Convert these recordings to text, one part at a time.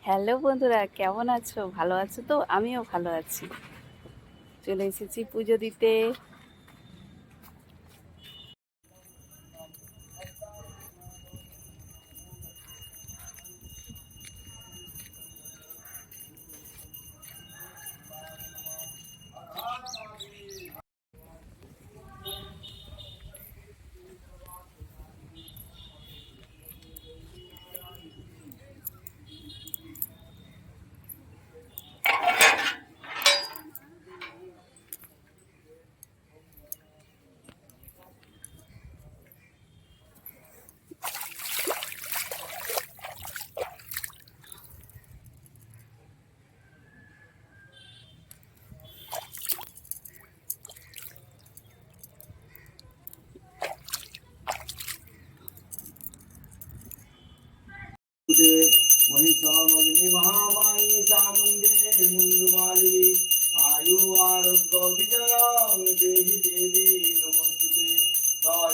Hello বন্ধুরা, কেমন আছো? ভালো আছো তো? আমিও ভালো আছি। চলে এসেছি পুজো দিতে। महिषामग्नि महामायी चामुंडे मुंडुमाली आयु आरोग्य विजय देहि देवी नमोस्तुते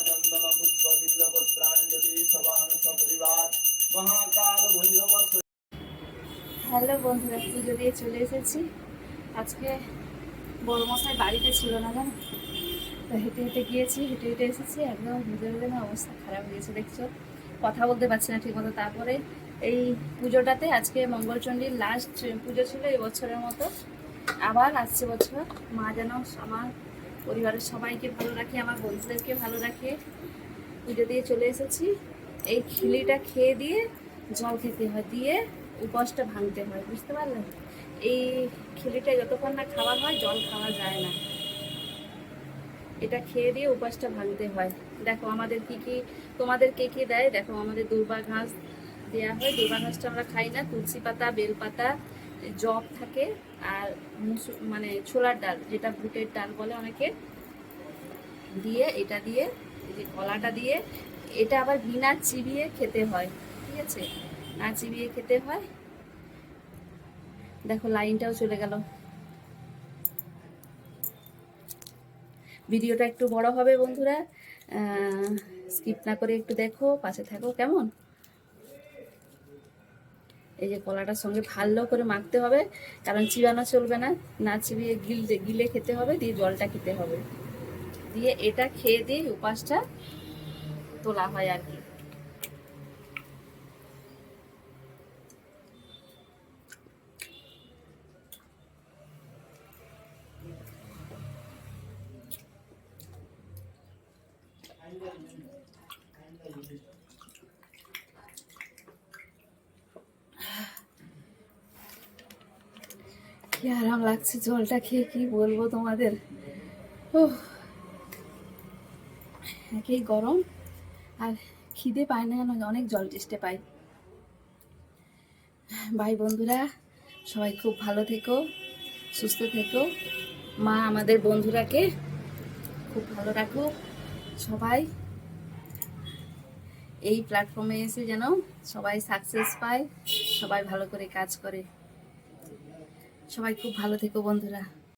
चंदन पुष्प बिल्लपत्रांजलि सभान सपरिवार महाकाल भैरव। হ্যালো বন্ধুরা, পুজো দিয়ে চলে এসেছি। আজকে বড় মশাই বাড়িতে ছিল না, জানো তো হেঁটে হেঁটে গিয়েছি, হেঁটে হেঁটে এসেছি। একদম ভিজে ভিজে না অবস্থা খারাপ হয়ে গেছে, দেখছো কথা বলতে পারছি না ঠিক মতো। তারপরে এই পুজোটাতে আজকে মঙ্গলচণ্ডীর লাস্ট পুজো ছিল এই বছরের মতো। আবার আসছে বছর। মা যেন আমার পরিবারের সবাইকে ভালো রাখে, আমার বন্ধুদেরকে ভালো রাখে। পুজো দিয়ে চলে এসেছি। এই খিলিটা খেয়ে দিয়ে জল খেতে হয়, দিয়ে উপোসটা ভাঙতে হয়, বুঝতে পারলেন? এই খিলিটা যতক্ষণ না খাওয়া হয় জল খাওয়া যায় না। এটা খেয়ে দিয়ে উপাসটা ভাঙতে হয়। দেখো আমাদের কি কি, তোমাদের কে কে দেয় দেখো। আমাদের দুর্বা ঘাস দেওয়া হয়। দুর্বা ঘাসটা আমরা খাই না। তুলসী পাতা, বেল পাতা, জব থাকে, আর মানে ছোলার ডাল, যেটা বুটের ডাল বলে অনেকে, দিয়ে এটা দিয়ে এই যে কলাটা দিয়ে, এটা আবার বিনা চিবিয়ে খেতে হয়, ঠিক আছে? না চিবিয়ে খেতে হয়। দেখো লাইনটাও চলে গেল। ভিডিওটা একটু বড় হবে বন্ধুরা, স্কিপ না করে একটু দেখো, পাশে থাকো কেমন। এই যে কলাটার সঙ্গে ভালো করে মাখতে হবে, কারণ চিবানো চলবে না। না চিবিয়ে গিলে গিলে খেতে হবে, দিয়ে জলটা খেতে হবে। দিয়ে এটা খেয়ে দিয়ে উপাসটা তোলা হয় আর কি। কি আরাম লাগছে জলটা খেয়ে, কি বলবো তোমাদের। একেই গরম আর খিদে পায় না, যেন অনেক জল তেষ্টা পাই। ভাই বন্ধুরা, সবাই খুব ভালো থেকো, সুস্থ থেকো। মা আমাদের বন্ধুরাকে খুব ভালো রাখো। সবাই এই প্ল্যাটফর্মে এসে যেন সবাই সাকসেস পায়, সবাই ভালো করে কাজ করে। সবাই খুব ভালো থেকো বন্ধুরা।